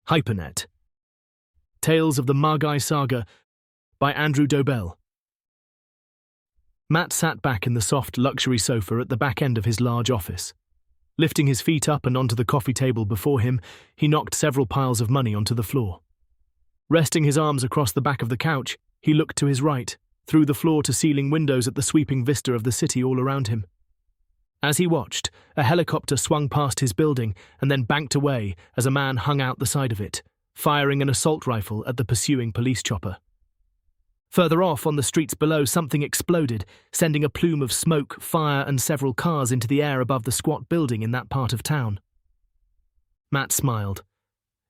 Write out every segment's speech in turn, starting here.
Hypernet. Tales of the Magus Saga by Andrew Dobell. Matt sat back in the soft luxury sofa at the back end of his large office. Lifting his feet up and onto the coffee table before him, he knocked several piles of money onto the floor. Resting his arms across the back of the couch, he looked to his right, through the floor-to-ceiling windows at the sweeping vista of the city all around him. As he watched, a helicopter swung past his building and then banked away as a man hung out the side of it, firing an assault rifle at the pursuing police chopper. Further off, on the streets below, something exploded, sending a plume of smoke, fire, and several cars into the air above the squat building in that part of town. Matt smiled.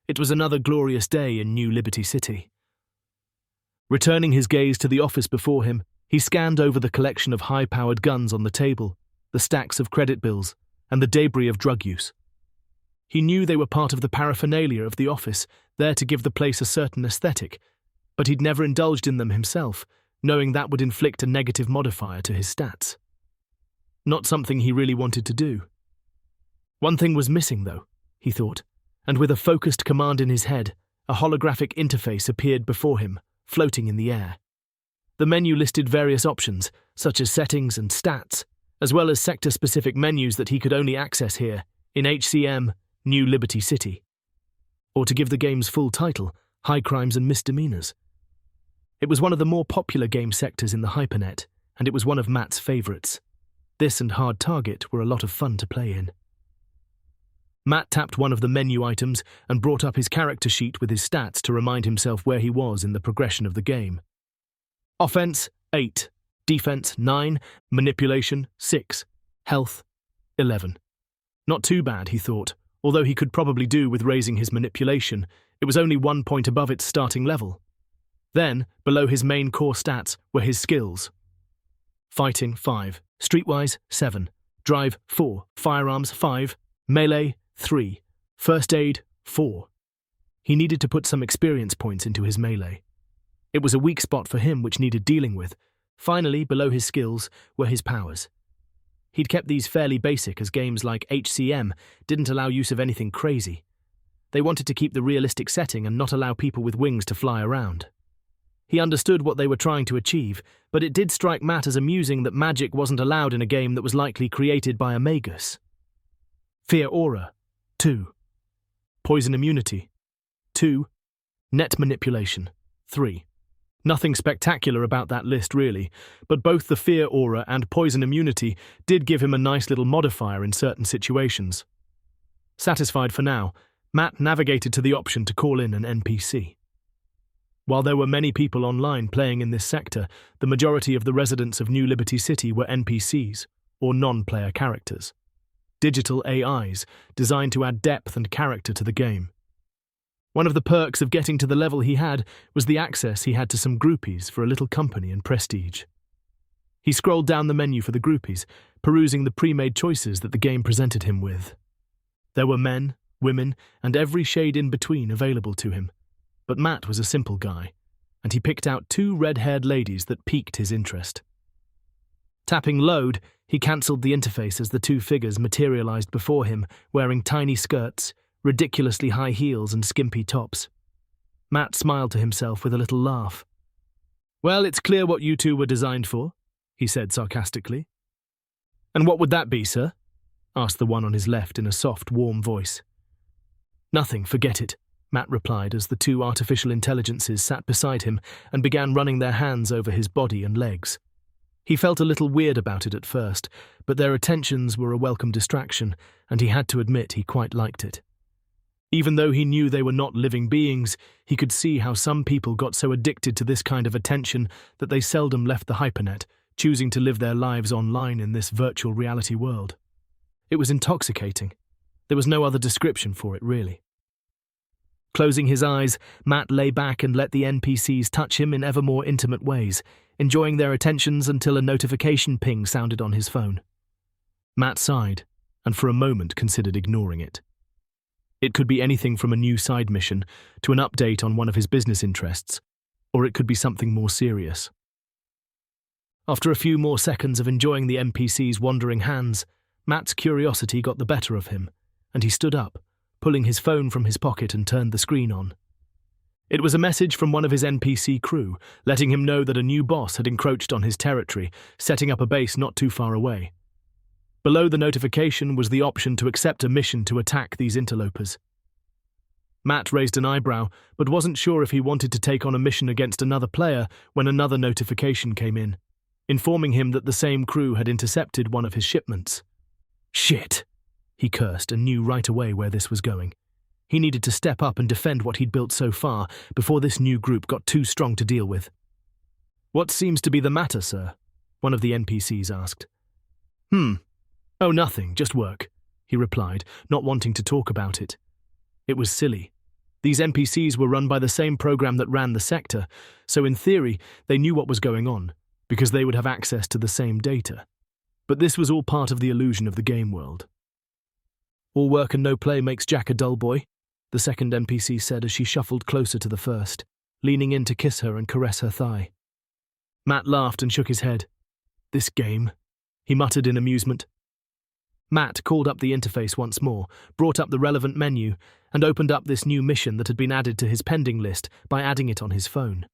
It was another glorious day in New Liberty City. Returning his gaze to the office before him, he scanned over the collection of high-powered guns on the table, the stacks of credit bills, and the debris of drug use. He knew they were part of the paraphernalia of the office, there to give the place a certain aesthetic, but he'd never indulged in them himself, knowing that would inflict a negative modifier to his stats. Not something he really wanted to do. One thing was missing, though, he thought, and with a focused command in his head, a holographic interface appeared before him, floating in the air. The menu listed various options, such as settings and stats, as well as sector-specific menus that he could only access here, in HCM, New Liberty City. Or to give the game's full title, High Crimes and Misdemeanours. It was one of the more popular game sectors in the Hypernet, and it was one of Matt's favourites. This and Hard Target were a lot of fun to play in. Matt tapped one of the menu items and brought up his character sheet with his stats to remind himself where he was in the progression of the game. Offense, 8. Defense, 9. Manipulation, 6. Health, 11. Not too bad, he thought. Although he could probably do with raising his manipulation, it was only 1 point above its starting level. Then, below his main core stats, were his skills. Fighting, 5. Streetwise, 7. Drive, 4. Firearms, 5. Melee, 3. First aid, 4. He needed to put some experience points into his melee. It was a weak spot for him which needed dealing with. Finally, below his skills, were his powers. He'd kept these fairly basic as games like HCM didn't allow use of anything crazy. They wanted to keep the realistic setting and not allow people with wings to fly around. He understood what they were trying to achieve, but it did strike Matt as amusing that magic wasn't allowed in a game that was likely created by a Magus. Fear Aura, 2. Poison Immunity, 2. Net Manipulation, 3. Nothing spectacular about that list, really, but both the Fear Aura and Poison Immunity did give him a nice little modifier in certain situations. Satisfied for now, Matt navigated to the option to call in an NPC. While there were many people online playing in this sector, the majority of the residents of New Liberty City were NPCs, or non-player characters. Digital AIs, designed to add depth and character to the game. One of the perks of getting to the level he had was the access he had to some groupies for a little company and prestige. He scrolled down the menu for the groupies, perusing the pre-made choices that the game presented him with. There were men, women, and every shade in between available to him. But Matt was a simple guy, and he picked out 2 red-haired ladies that piqued his interest. Tapping load, he cancelled the interface as the 2 figures materialized before him, wearing tiny skirts, ridiculously high heels and skimpy tops. Matt smiled to himself with a little laugh. "Well, it's clear what you 2 were designed for," he said sarcastically. "And what would that be, sir?" asked the one on his left in a soft, warm voice. "Nothing, forget it," Matt replied as the 2 artificial intelligences sat beside him and began running their hands over his body and legs. He felt a little weird about it at first, but their attentions were a welcome distraction, and he had to admit he quite liked it. Even though he knew they were not living beings, he could see how some people got so addicted to this kind of attention that they seldom left the Hypernet, choosing to live their lives online in this virtual reality world. It was intoxicating. There was no other description for it, really. Closing his eyes, Matt lay back and let the NPCs touch him in ever more intimate ways, enjoying their attentions until a notification ping sounded on his phone. Matt sighed, and for a moment considered ignoring it. It could be anything from a new side mission to an update on one of his business interests, or it could be something more serious. After a few more seconds of enjoying the NPC's wandering hands, Matt's curiosity got the better of him, and he stood up, pulling his phone from his pocket and turned the screen on. It was a message from one of his NPC crew, letting him know that a new boss had encroached on his territory, setting up a base not too far away. Below the notification was the option to accept a mission to attack these interlopers. Matt raised an eyebrow, but wasn't sure if he wanted to take on a mission against another player when another notification came in, informing him that the same crew had intercepted one of his shipments. Shit! He cursed and knew right away where this was going. He needed to step up and defend what he'd built so far before this new group got too strong to deal with. "What seems to be the matter, sir?" one of the NPCs asked. "Oh, nothing, just work," he replied, not wanting to talk about it. It was silly. These NPCs were run by the same program that ran the sector, so in theory, they knew what was going on, because they would have access to the same data. But this was all part of the illusion of the game world. "All work and no play makes Jack a dull boy," the second NPC said as she shuffled closer to the first, leaning in to kiss her and caress her thigh. Matt laughed and shook his head. "This game," he muttered in amusement. Matt called up the interface once more, brought up the relevant menu, and opened up this new mission that had been added to his pending list by adding it on his phone.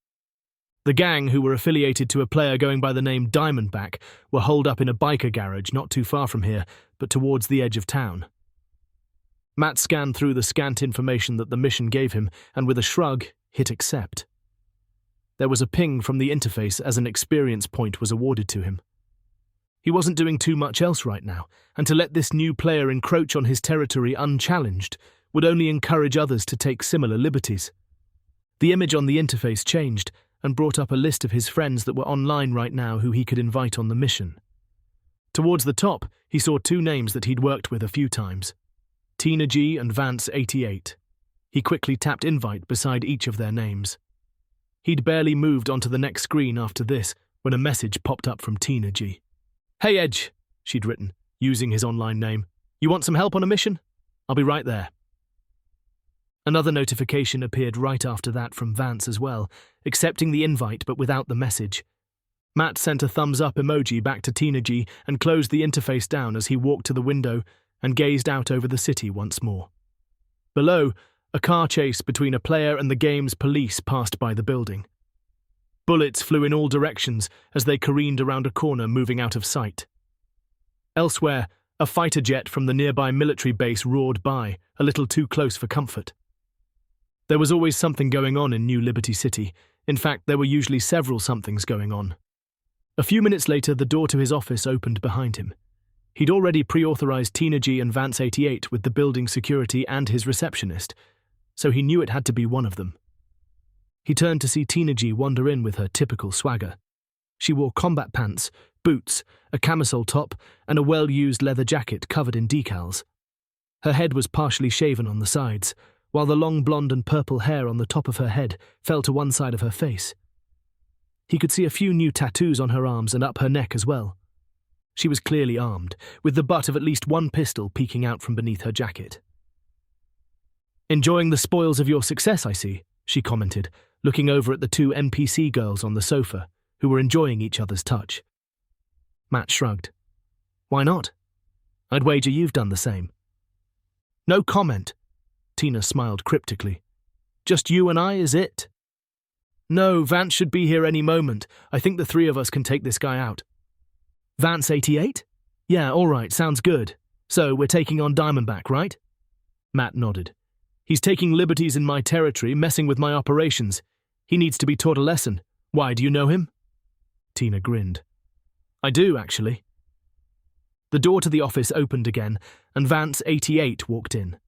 The gang, who were affiliated to a player going by the name Diamondback, were holed up in a biker garage not too far from here, but towards the edge of town. Matt scanned through the scant information that the mission gave him, and with a shrug, hit accept. There was a ping from the interface as an experience point was awarded to him. He wasn't doing too much else right now, and to let this new player encroach on his territory unchallenged would only encourage others to take similar liberties. The image on the interface changed and brought up a list of his friends that were online right now who he could invite on the mission. Towards the top, he saw two names that he'd worked with a few times: Tina G and Vance88. He quickly tapped invite beside each of their names. He'd barely moved onto the next screen after this when a message popped up from Tina G. "Hey Edge," she'd written, using his online name. "You want some help on a mission? I'll be right there." Another notification appeared right after that from Vance as well, accepting the invite but without the message. Matt sent a thumbs-up emoji back to Tina G and closed the interface down as he walked to the window and gazed out over the city once more. Below, a car chase between a player and the game's police passed by the building. Bullets flew in all directions as they careened around a corner, moving out of sight. Elsewhere, a fighter jet from the nearby military base roared by, a little too close for comfort. There was always something going on in New Liberty City. In fact, there were usually several somethings going on. A few minutes later, the door to his office opened behind him. He'd already pre-authorized Tina G and Vance88 with the building security and his receptionist, so he knew it had to be one of them. He turned to see Tina G wander in with her typical swagger. She wore combat pants, boots, a camisole top, and a well-used leather jacket covered in decals. Her head was partially shaven on the sides, while the long blonde and purple hair on the top of her head fell to one side of her face. He could see a few new tattoos on her arms and up her neck as well. She was clearly armed, with the butt of at least one pistol peeking out from beneath her jacket. "Enjoying the spoils of your success, I see," she commented, looking over at the two NPC girls on the sofa, who were enjoying each other's touch. Matt shrugged. "Why not? I'd wager you've done the same." "No comment." Tina smiled cryptically. "Just you and I, is it?" "No, Vance should be here any moment. I think the three of us can take this guy out." "Vance88? Yeah, all right, sounds good. So we're taking on Diamondback, right?" Matt nodded. "He's taking liberties in my territory, messing with my operations. He needs to be taught a lesson. Why, do you know him?" Tina grinned. "I do, actually." The door to the office opened again, and Vance88 walked in.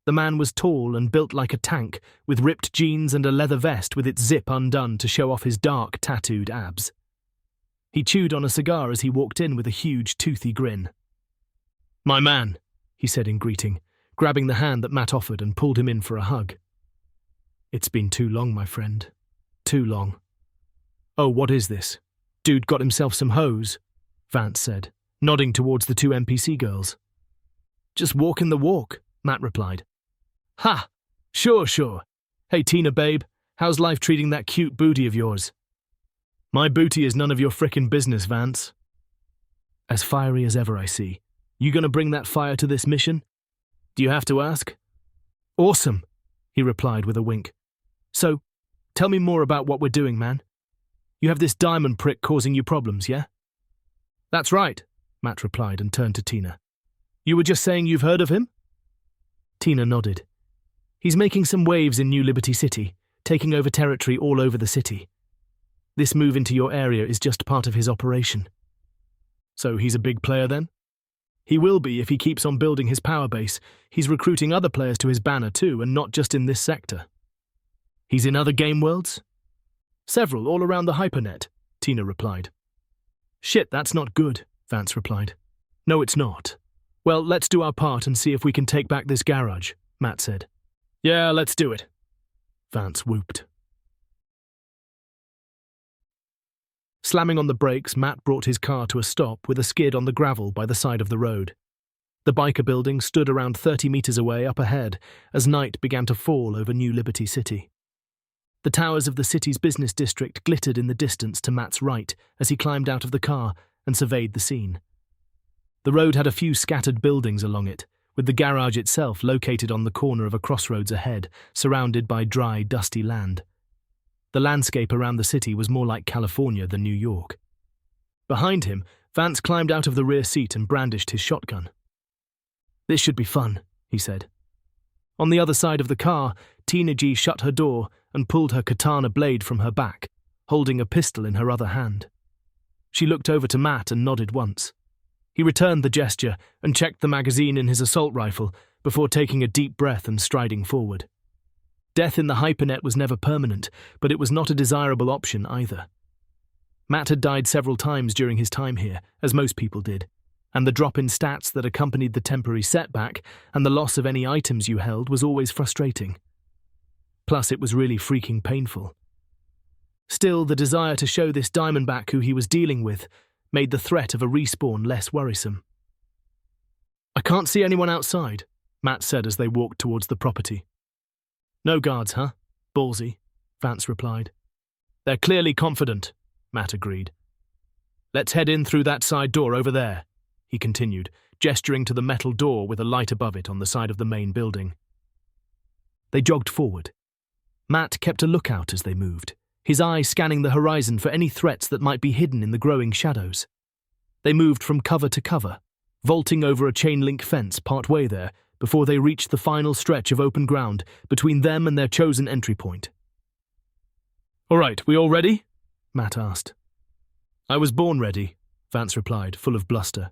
The man was tall and built like a tank, with ripped jeans and a leather vest with its zip undone to show off his dark, tattooed abs. He chewed on a cigar as he walked in with a huge, toothy grin. "My man," he said in greeting, grabbing the hand that Matt offered and pulled him in for a hug. "It's been too long, my friend. Too long." "Oh, what is this? Dude got himself some hose," Vance said, nodding towards the two NPC girls. "Just walking the walk," Matt replied. "Ha! Sure. Hey, Tina, babe, how's life treating that cute booty of yours?" "My booty is none of your frickin' business, Vance." "As fiery as ever, I see. You gonna bring that fire to this mission?" "Do you have to ask?" Awesome, he replied with a wink. So, tell me more about what we're doing, man. You have this diamond prick causing you problems, yeah? That's right, Matt replied and turned to Tina. You were just saying you've heard of him? Tina nodded. He's making some waves in New Liberty City, taking over territory all over the city. This move into your area is just part of his operation. So he's a big player then? He will be if he keeps on building his power base. He's recruiting other players to his banner too, and not just in this sector. He's in other game worlds? Several, all around the Hypernet, Tina replied. Shit, that's not good, Vance replied. No, it's not. Well, let's do our part and see if we can take back this garage, Matt said. Yeah, let's do it, Vance whooped. Slamming on the brakes, Matt brought his car to a stop with a skid on the gravel by the side of the road. The biker building stood around 30 meters away up ahead as night began to fall over New Liberty City. The towers of the city's business district glittered in the distance to Matt's right as he climbed out of the car and surveyed the scene. The road had a few scattered buildings along it, with the garage itself located on the corner of a crossroads ahead, surrounded by dry, dusty land. The landscape around the city was more like California than New York. Behind him, Vance climbed out of the rear seat and brandished his shotgun. This should be fun, he said. On the other side of the car, Tina G shut her door and pulled her katana blade from her back, holding a pistol in her other hand. She looked over to Matt and nodded once. He returned the gesture and checked the magazine in his assault rifle before taking a deep breath and striding forward. Death in the Hypernet was never permanent, but it was not a desirable option either. Matt had died several times during his time here, as most people did, and the drop in stats that accompanied the temporary setback and the loss of any items you held was always frustrating. Plus, it was really freaking painful. Still, the desire to show this Diamondback who he was dealing with made the threat of a respawn less worrisome. I can't see anyone outside, Matt said as they walked towards the property. No guards, huh? Ballsy, Vance replied. They're clearly confident, Matt agreed. Let's head in through that side door over there, he continued, gesturing to the metal door with a light above it on the side of the main building. They jogged forward. Matt kept a lookout as they moved, his eye scanning the horizon for any threats that might be hidden in the growing shadows. They moved from cover to cover, vaulting over a chain-link fence partway there before they reached the final stretch of open ground between them and their chosen entry point. All right, we all ready? Matt asked. I was born ready, Vance replied, full of bluster.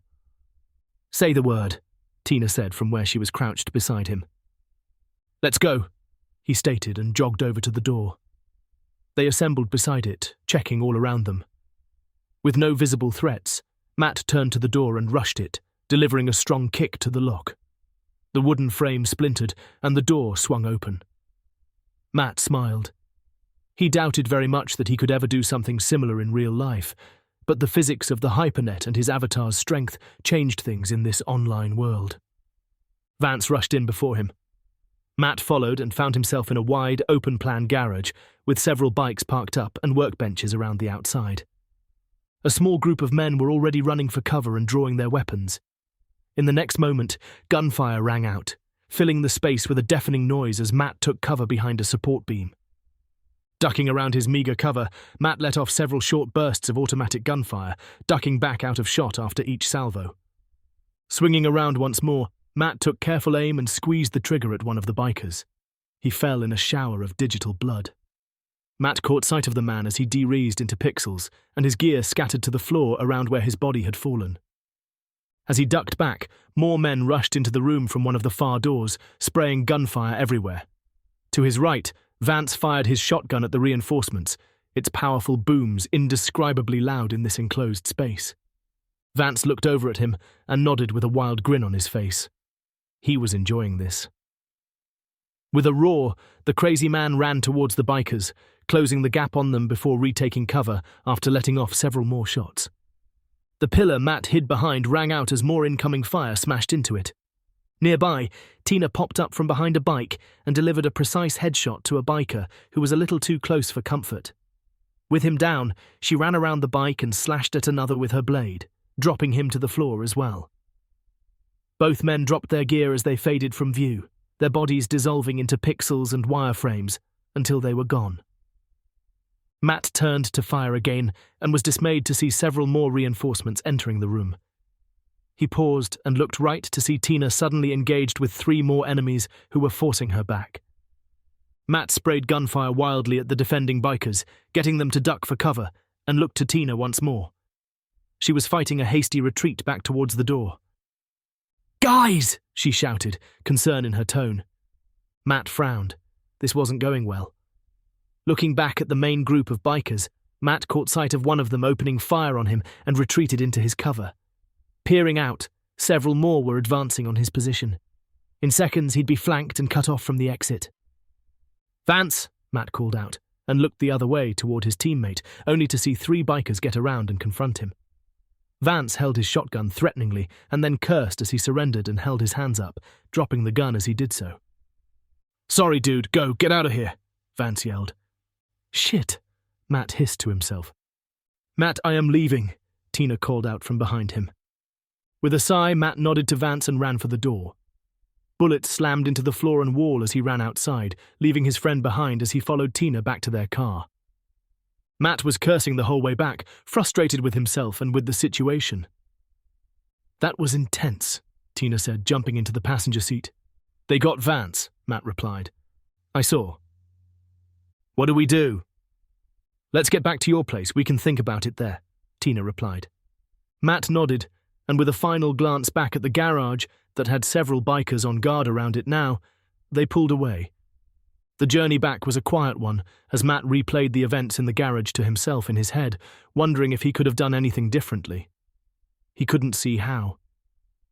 Say the word, Tina said from where she was crouched beside him. Let's go, he stated and jogged over to the door. They assembled beside it, checking all around them. With no visible threats, Matt turned to the door and rushed it, delivering a strong kick to the lock. The wooden frame splintered and the door swung open. Matt smiled. He doubted very much that he could ever do something similar in real life, but the physics of the Hypernet and his avatar's strength changed things in this online world. Vance rushed in before him. Matt followed and found himself in a wide, open-plan garage with several bikes parked up and workbenches around the outside. A small group of men were already running for cover and drawing their weapons. In the next moment, gunfire rang out, filling the space with a deafening noise as Matt took cover behind a support beam. Ducking around his meager cover, Matt let off several short bursts of automatic gunfire, ducking back out of shot after each salvo. Swinging around once more, Matt took careful aim and squeezed the trigger at one of the bikers. He fell in a shower of digital blood. Matt caught sight of the man as he de-reezed into pixels, and his gear scattered to the floor around where his body had fallen. As he ducked back, more men rushed into the room from one of the far doors, spraying gunfire everywhere. To his right, Vance fired his shotgun at the reinforcements, its powerful booms indescribably loud in this enclosed space. Vance looked over at him and nodded with a wild grin on his face. He was enjoying this. With a roar, the crazy man ran towards the bikers, closing the gap on them before retaking cover after letting off several more shots. The pillar Matt hid behind rang out as more incoming fire smashed into it. Nearby, Tina popped up from behind a bike and delivered a precise headshot to a biker who was a little too close for comfort. With him down, she ran around the bike and slashed at another with her blade, dropping him to the floor as well. Both men dropped their gear as they faded from view, their bodies dissolving into pixels and wireframes until they were gone. Matt turned to fire again and was dismayed to see several more reinforcements entering the room. He paused and looked right to see Tina suddenly engaged with 3 more enemies who were forcing her back. Matt sprayed gunfire wildly at the defending bikers, getting them to duck for cover, and looked to Tina once more. She was fighting a hasty retreat back towards the door. "Guys!" she shouted, concern in her tone. Matt frowned. This wasn't going well. Looking back at the main group of bikers, Matt caught sight of one of them opening fire on him and retreated into his cover. Peering out, several more were advancing on his position. In seconds, he'd be flanked and cut off from the exit. "Vance!" Matt called out, and looked the other way toward his teammate, only to see 3 bikers get around and confront him. Vance held his shotgun threateningly and then cursed as he surrendered and held his hands up, dropping the gun as he did so. "Sorry, dude, go, get out of here," Vance yelled. "Shit," Matt hissed to himself. "Matt, I am leaving," Tina called out from behind him. With a sigh, Matt nodded to Vance and ran for the door. Bullets slammed into the floor and wall as he ran outside, leaving his friend behind as he followed Tina back to their car. Matt was cursing the whole way back, frustrated with himself and with the situation. "That was intense," Tina said, jumping into the passenger seat. "They got Vance," Matt replied. "I saw." "What do we do?" "Let's get back to your place. We can think about it there," Tina replied. Matt nodded, and with a final glance back at the garage that had several bikers on guard around it now, they pulled away. The journey back was a quiet one, as Matt replayed the events in the garage to himself in his head, wondering if he could have done anything differently. He couldn't see how.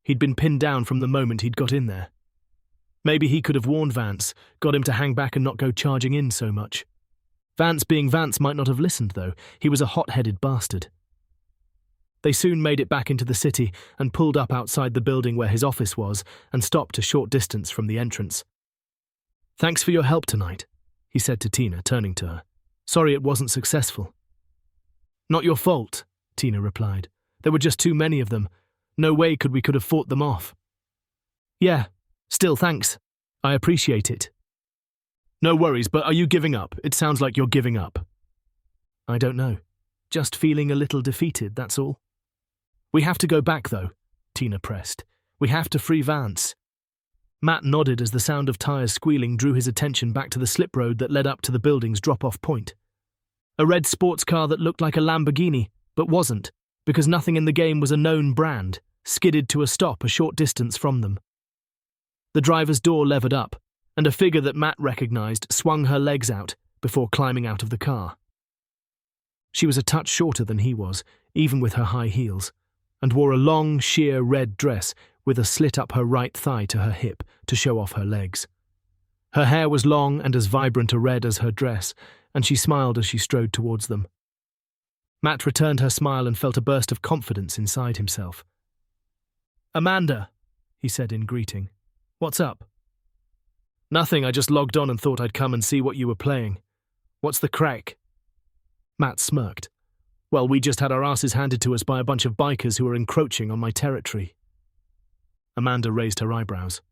He'd been pinned down from the moment he'd got in there. Maybe he could have warned Vance, got him to hang back and not go charging in so much. Vance being Vance might not have listened, though. He was a hot-headed bastard. They soon made it back into the city and pulled up outside the building where his office was and stopped a short distance from the entrance. "Thanks for your help tonight," he said to Tina, turning to her. "Sorry it wasn't successful." "Not your fault," Tina replied. "There were just too many of them. No way we could have fought them off." "Yeah, still thanks. I appreciate it." "No worries, but are you giving up? It sounds like you're giving up." "I don't know. Just feeling a little defeated, that's all." "We have to go back, though," Tina pressed. "We have to free Vance." Matt nodded as the sound of tires squealing drew his attention back to the slip road that led up to the building's drop-off point. A red sports car that looked like a Lamborghini, but wasn't, because nothing in the game was a known brand, skidded to a stop a short distance from them. The driver's door levered up, and a figure that Matt recognized swung her legs out before climbing out of the car. She was a touch shorter than he was, even with her high heels, and wore a long, sheer red dress with a slit up her right thigh to her hip to show off her legs. Her hair was long and as vibrant a red as her dress, and she smiled as she strode towards them. Matt returned her smile and felt a burst of confidence inside himself. "Amanda," he said in greeting. "What's up?" "Nothing, I just logged on and thought I'd come and see what you were playing. What's the crack?" Matt smirked. "Well, we just had our asses handed to us by a bunch of bikers who are encroaching on my territory." Amanda raised her eyebrows.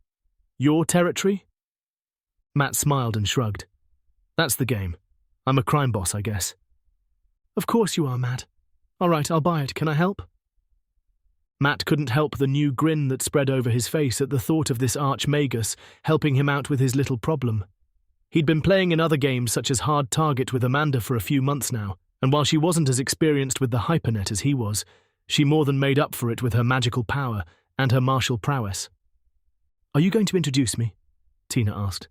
"Your territory?" Matt smiled and shrugged. "That's the game. I'm a crime boss, I guess." "Of course you are, Matt. All right, I'll buy it. Can I help?" Matt couldn't help the new grin that spread over his face at the thought of this arch Magus helping him out with his little problem. He'd been playing in other games such as Hard Target with Amanda for a few months now, and while she wasn't as experienced with the Hypernet as he was, she more than made up for it with her magical power and her martial prowess. "Are you going to introduce me?" Tina asked.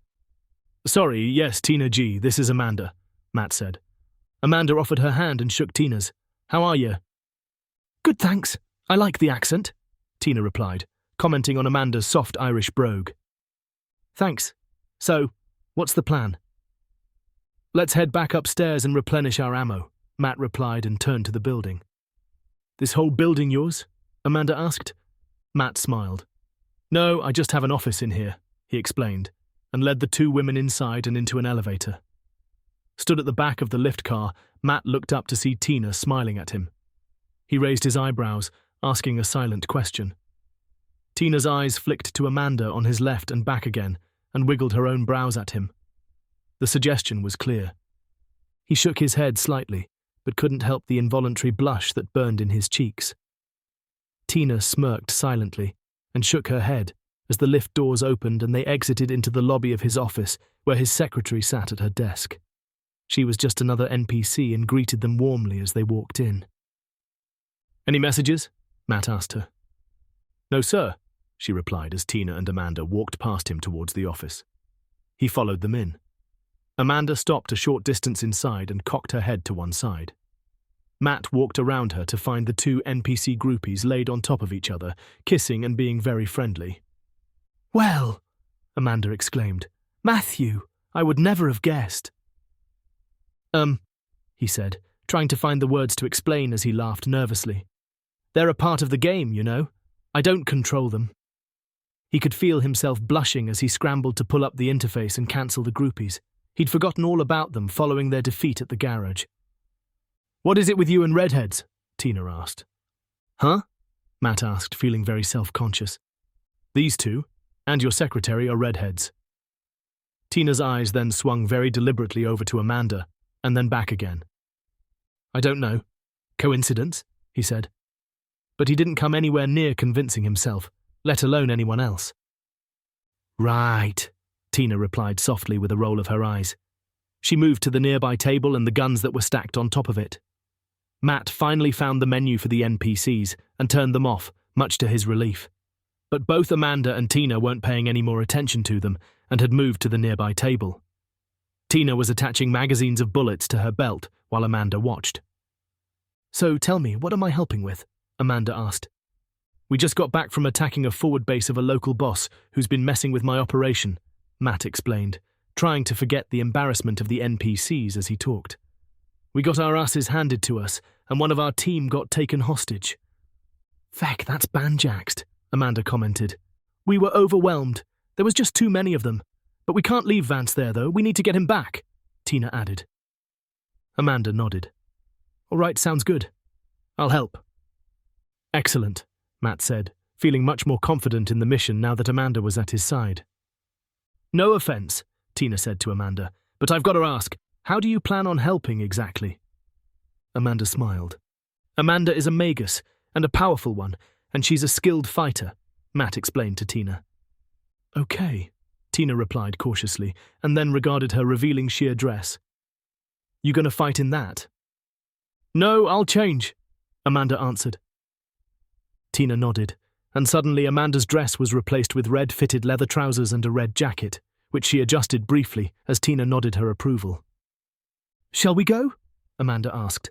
"Sorry, yes, Tina G, this is Amanda," Matt said. Amanda offered her hand and shook Tina's. "How are you?" "Good, thanks. I like the accent," Tina replied, commenting on Amanda's soft Irish brogue. "Thanks. So, what's the plan?" "Let's head back upstairs and replenish our ammo," Matt replied and turned to the building. "This whole building yours?" Amanda asked. Matt smiled. "No, I just have an office in here," he explained, and led the 2 women inside and into an elevator. Stood at the back of the lift car, Matt looked up to see Tina smiling at him. He raised his eyebrows, asking a silent question. Tina's eyes flicked to Amanda on his left and back again, and wiggled her own brows at him. The suggestion was clear. He shook his head slightly, but couldn't help the involuntary blush that burned in his cheeks. Tina smirked silently and shook her head as the lift doors opened and they exited into the lobby of his office, where his secretary sat at her desk. She was just another NPC and greeted them warmly as they walked in. "Any messages?" Matt asked her. "No, sir," she replied as Tina and Amanda walked past him towards the office. He followed them in. Amanda stopped a short distance inside and cocked her head to one side. Matt walked around her to find the two NPC groupies laid on top of each other, kissing and being very friendly. "Well," Amanda exclaimed, "Matthew, I would never have guessed." He said, trying to find the words to explain as he laughed nervously. "They're a part of the game, you know. I don't control them." He could feel himself blushing as he scrambled to pull up the interface and cancel the groupies. He'd forgotten all about them following their defeat at the garage. "What is it with you and redheads?" Tina asked. "Huh?" Matt asked, feeling very self-conscious. "These two, and your secretary, are redheads." Tina's eyes then swung very deliberately over to Amanda, and then back again. "I don't know. Coincidence?" he said. But he didn't come anywhere near convincing himself, let alone anyone else. "Right," Tina replied softly with a roll of her eyes. She moved to the nearby table and the guns that were stacked on top of it. Matt finally found the menu for the NPCs and turned them off, much to his relief. But both Amanda and Tina weren't paying any more attention to them and had moved to the nearby table. Tina was attaching magazines of bullets to her belt while Amanda watched. "So tell me, what am I helping with?" Amanda asked. "We just got back from attacking a forward base of a local boss who's been messing with my operation," Matt explained, trying to forget the embarrassment of the NPCs as he talked. "We got our asses handed to us, and one of our team got taken hostage." "Feck, that's banjaxed," Amanda commented. "We were overwhelmed. There was just too many of them. But we can't leave Vance there, though. We need to get him back," Tina added. Amanda nodded. "All right, sounds good. I'll help." "Excellent," Matt said, feeling much more confident in the mission now that Amanda was at his side. "No offense," Tina said to Amanda, "but I've got to ask, how do you plan on helping exactly?" Amanda smiled. "Amanda is a Magus, and a powerful one, and she's a skilled fighter," Matt explained to Tina. "Okay," Tina replied cautiously, and then regarded her revealing sheer dress. "You gonna fight in that?" "No, I'll change," Amanda answered. Tina nodded, and suddenly Amanda's dress was replaced with red fitted leather trousers and a red jacket, which she adjusted briefly as Tina nodded her approval. "Shall we go?" Amanda asked.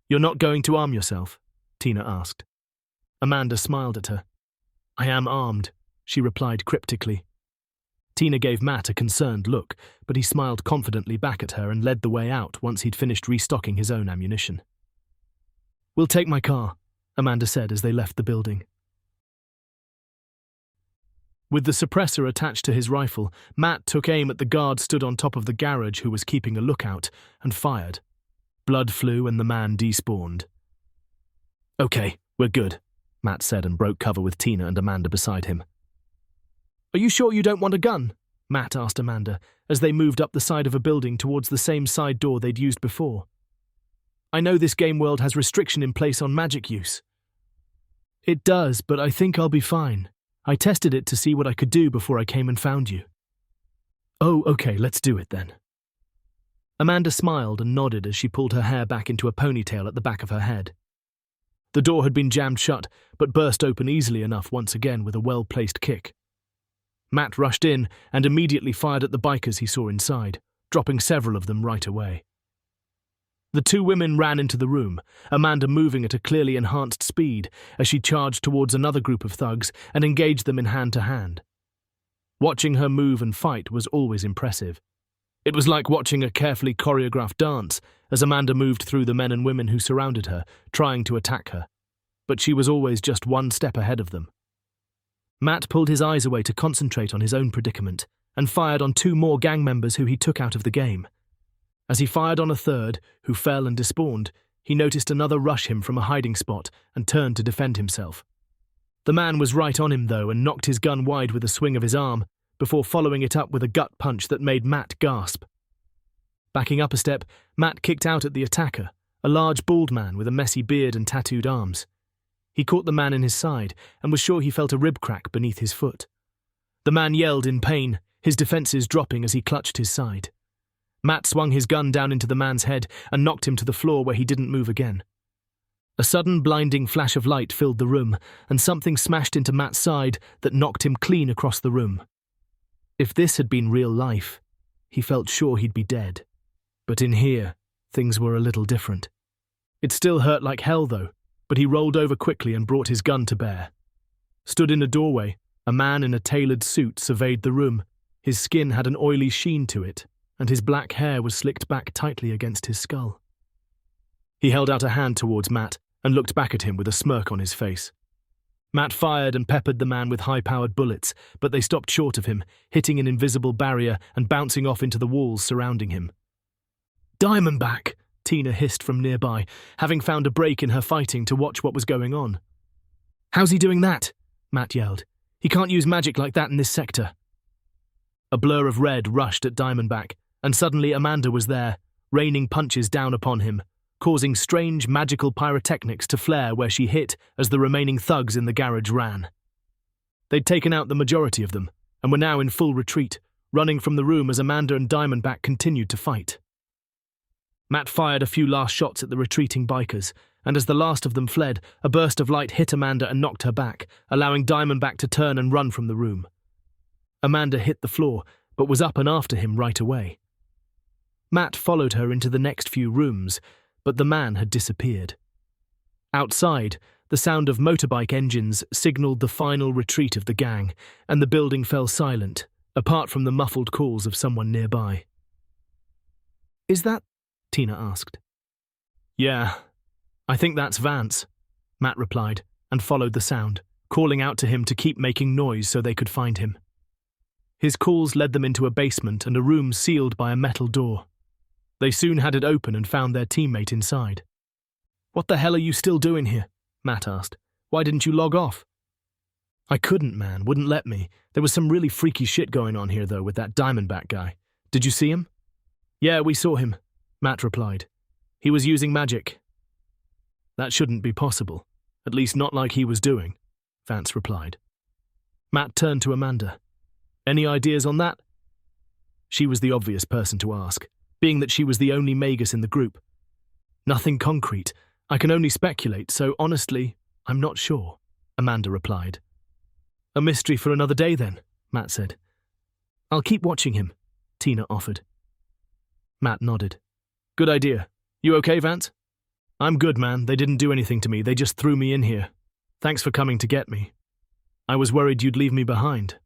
"You're not going to arm yourself?" Tina asked. Amanda smiled at her. "I am armed," she replied cryptically. Tina gave Matt a concerned look, but he smiled confidently back at her and led the way out once he'd finished restocking his own ammunition. "We'll take my car," Amanda said as they left the building. With the suppressor attached to his rifle, Matt took aim at the guard stood on top of the garage who was keeping a lookout, and fired. Blood flew and the man despawned. "Okay, we're good," Matt said and broke cover with Tina and Amanda beside him. "Are you sure you don't want a gun?" Matt asked Amanda as they moved up the side of a building towards the same side door they'd used before. "I know this game world has restriction in place on magic use." "It does, but I think I'll be fine. I tested it to see what I could do before I came and found you." "Oh, okay, let's do it then." Amanda smiled and nodded as she pulled her hair back into a ponytail at the back of her head. The door had been jammed shut, but burst open easily enough once again with a well-placed kick. Matt rushed in and immediately fired at the bikers he saw inside, dropping several of them right away. The two women ran into the room, Amanda moving at a clearly enhanced speed as she charged towards another group of thugs and engaged them in hand-to-hand. Watching her move and fight was always impressive. It was like watching a carefully choreographed dance as Amanda moved through the men and women who surrounded her, trying to attack her. But she was always just one step ahead of them. Matt pulled his eyes away to concentrate on his own predicament and fired on two more gang members who he took out of the game. As he fired on a third, who fell and despawned, he noticed another rush him from a hiding spot and turned to defend himself. The man was right on him, though, and knocked his gun wide with a swing of his arm, before following it up with a gut punch that made Matt gasp. Backing up a step, Matt kicked out at the attacker, a large bald man with a messy beard and tattooed arms. He caught the man in his side and was sure he felt a rib crack beneath his foot. The man yelled in pain, his defenses dropping as he clutched his side. Matt swung his gun down into the man's head and knocked him to the floor where he didn't move again. A sudden blinding flash of light filled the room, and something smashed into Matt's side that knocked him clean across the room. If this had been real life, he felt sure he'd be dead. But in here, things were a little different. It still hurt like hell, though, but he rolled over quickly and brought his gun to bear. Stood in a doorway, a man in a tailored suit surveyed the room. His skin had an oily sheen to it, and his black hair was slicked back tightly against his skull. He held out a hand towards Matt and looked back at him with a smirk on his face. Matt fired and peppered the man with high-powered bullets, but they stopped short of him, hitting an invisible barrier and bouncing off into the walls surrounding him. "Diamondback!" Tina hissed from nearby, having found a break in her fighting to watch what was going on. "How's he doing that?" Matt yelled. "He can't use magic like that in this sector." A blur of red rushed at Diamondback, and suddenly Amanda was there, raining punches down upon him, causing strange magical pyrotechnics to flare where she hit as the remaining thugs in the garage ran. They'd taken out the majority of them, and were now in full retreat, running from the room as Amanda and Diamondback continued to fight. Matt fired a few last shots at the retreating bikers, and as the last of them fled, a burst of light hit Amanda and knocked her back, allowing Diamondback to turn and run from the room. Amanda hit the floor, but was up and after him right away. Matt followed her into the next few rooms, but the man had disappeared. Outside, the sound of motorbike engines signaled the final retreat of the gang, and the building fell silent, apart from the muffled calls of someone nearby. "Is that?" Tina asked. "Yeah, I think that's Vance," Matt replied, and followed the sound, calling out to him to keep making noise so they could find him. His calls led them into a basement and a room sealed by a metal door. They soon had it open and found their teammate inside. "What the hell are you still doing here?" Matt asked. "Why didn't you log off?" "I couldn't, man. Wouldn't let me. There was some really freaky shit going on here, though, with that Diamondback guy. Did you see him?" "Yeah, we saw him," Matt replied. "He was using magic." "That shouldn't be possible. At least not like he was doing," Vance replied. Matt turned to Amanda. "Any ideas on that?" She was the obvious person to ask, being that she was the only Magus in the group. "Nothing concrete. I can only speculate, so honestly, I'm not sure," Amanda replied. "A mystery for another day then," Matt said. "I'll keep watching him," Tina offered. Matt nodded. "Good idea. You okay, Vance?" "I'm good, man. They didn't do anything to me. They just threw me in here. Thanks for coming to get me. I was worried you'd leave me behind."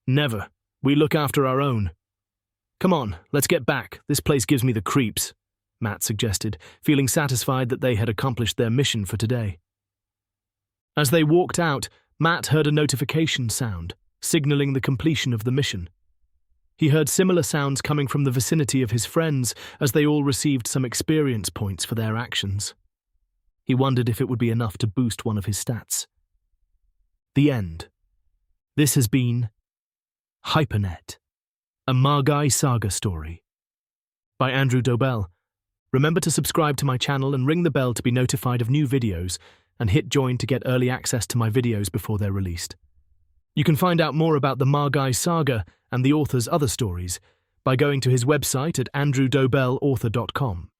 "Never. We look after our own." "Come on, let's get back. This place gives me the creeps," Matt suggested, feeling satisfied that they had accomplished their mission for today. As they walked out, Matt heard a notification sound, signaling the completion of the mission. He heard similar sounds coming from the vicinity of his friends as they all received some experience points for their actions. He wondered if it would be enough to boost one of his stats. The end. This has been Hypernet, a Magus saga story by Andrew Dobell. Remember to subscribe to my channel and ring the bell to be notified of new videos, and hit join to get early access to my videos before they're released. You can find out more about the Magus saga and the author's other stories by going to his website at andrewdobellauthor.com.